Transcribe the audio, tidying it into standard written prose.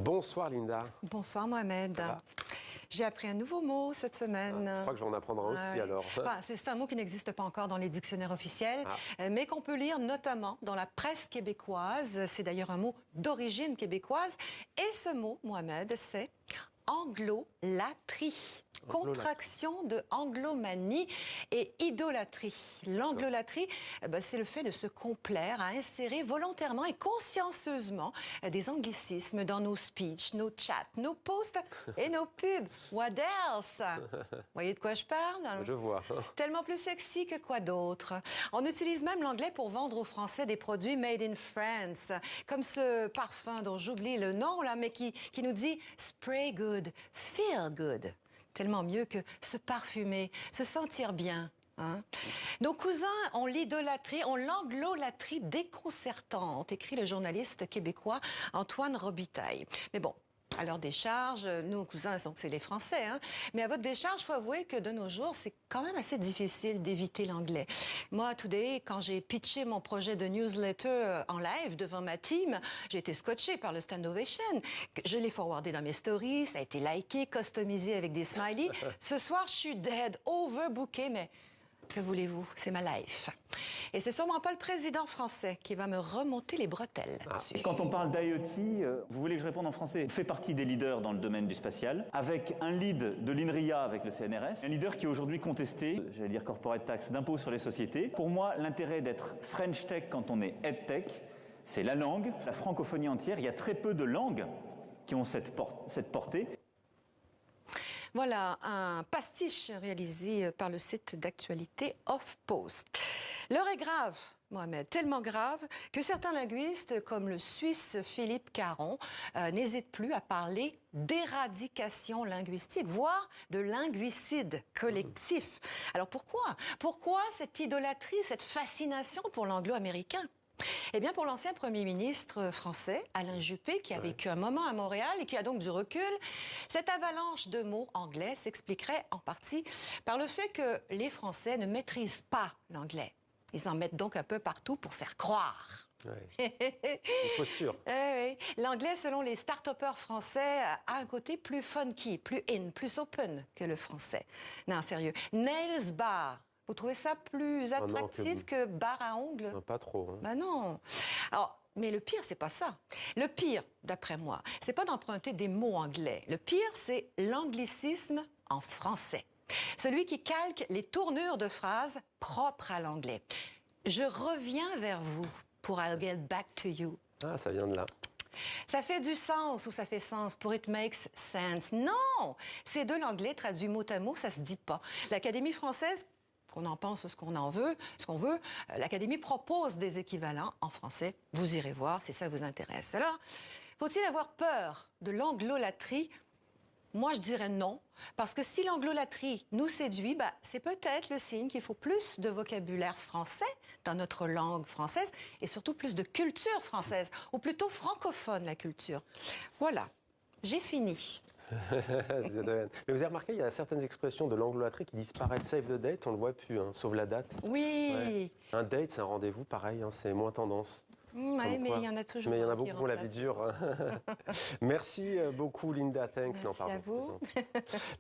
Bonsoir Linda. Bonsoir Mohamed. J'ai appris un nouveau mot cette semaine. Je crois que je vais en apprendre un aussi alors. Enfin, c'est un mot qui n'existe pas encore dans les dictionnaires officiels, mais qu'on peut lire notamment dans la presse québécoise. C'est d'ailleurs un mot d'origine québécoise. Et ce mot, Mohamed, c'est anglolatrie. Contraction de anglomanie et idolâtrie. L'anglolatrie, c'est le fait de se complaire à insérer volontairement et consciencieusement des anglicismes dans nos speeches, nos chats, nos posts et nos pubs. What else? Vous voyez de quoi je parle? Je vois. Tellement plus sexy que quoi d'autre. On utilise même l'anglais pour vendre aux Français des produits made in France, comme ce parfum dont j'oublie le nom, là, mais qui nous dit « spray good, feel good ». Tellement mieux que se parfumer, se sentir bien. Hein? Nos cousins ont l'idolâtrie, ont l'anglolatrie déconcertante, écrit le journaliste québécois Antoine Robitaille. Mais bon, à leur décharge, nos cousins, c'est les Français, hein? Mais à votre décharge, il faut avouer que de nos jours, c'est quand même assez difficile d'éviter l'anglais. Moi, today, quand j'ai pitché mon projet de newsletter en live devant ma team, j'ai été scotché par le stand ovation. Je l'ai forwardé dans mes stories, ça a été liké, customisé avec des smileys. Ce soir, je suis dead, overbooké, mais que voulez-vous, c'est ma life. Et c'est sûrement pas le président français qui va me remonter les bretelles là-dessus. Quand on parle d'IoT, vous voulez que je réponde en français? On fait partie des leaders dans le domaine du spatial, avec un lead de l'INRIA avec le CNRS, un leader qui est aujourd'hui contesté, j'allais dire corporate tax, d'impôt sur les sociétés. Pour moi, l'intérêt d'être French Tech quand on est EdTech, c'est la langue, la francophonie entière. Il y a très peu de langues qui ont cette portée. Voilà un pastiche réalisé par le site d'actualité HuffPost. L'heure est grave, Mohamed, tellement grave que certains linguistes, comme le Suisse Philippe Caron, n'hésitent plus à parler d'éradication linguistique, voire de linguicide collectif. Alors pourquoi? Pourquoi cette idolâtrie, cette fascination pour l'anglo-américain? Eh bien, pour l'ancien Premier ministre français, Alain Juppé, qui a vécu un moment à Montréal et qui a donc du recul, cette avalanche de mots anglais s'expliquerait en partie par le fait que les Français ne maîtrisent pas l'anglais. Ils en mettent donc un peu partout pour faire croire. Une posture. Oui. L'anglais, selon les start-upers français, a un côté plus funky, plus in, plus open que le français. Non, sérieux. Nails bar. Vous trouvez ça plus attractif que bar à ongles? Non, pas trop. Hein. Ben non. Alors, mais le pire, c'est pas ça. Le pire, d'après moi, c'est pas d'emprunter des mots anglais. Le pire, c'est l'anglicisme en français. Celui qui calque les tournures de phrases propres à l'anglais. Je reviens vers vous pour I'll get back to you. Ah, ça vient de là. Ça fait du sens ou ça fait sens pour it makes sense. Non! C'est de l'anglais traduit mot à mot, ça se dit pas. L'Académie française, qu'on en pense ce qu'on en veut, ce qu'on veut, l'Académie propose des équivalents en français. Vous irez voir si ça vous intéresse. Alors, faut-il avoir peur de l'anglolatrie? Moi, je dirais non, parce que si l'anglolatrie nous séduit, c'est peut-être le signe qu'il faut plus de vocabulaire français dans notre langue française et surtout plus de culture française, ou plutôt francophone, la culture. Voilà, j'ai fini. Mais vous avez remarqué, il y a certaines expressions de l'anglolatrie qui disparaissent. Save the date, on ne le voit plus, hein, sauve la date. Oui. Ouais. Un date, c'est un rendez-vous, pareil, hein, c'est moins tendance. Oui, mais il y en a toujours. Mais il y en a beaucoup pour la vie dure. Merci beaucoup, Linda. Thanks. Merci à vous.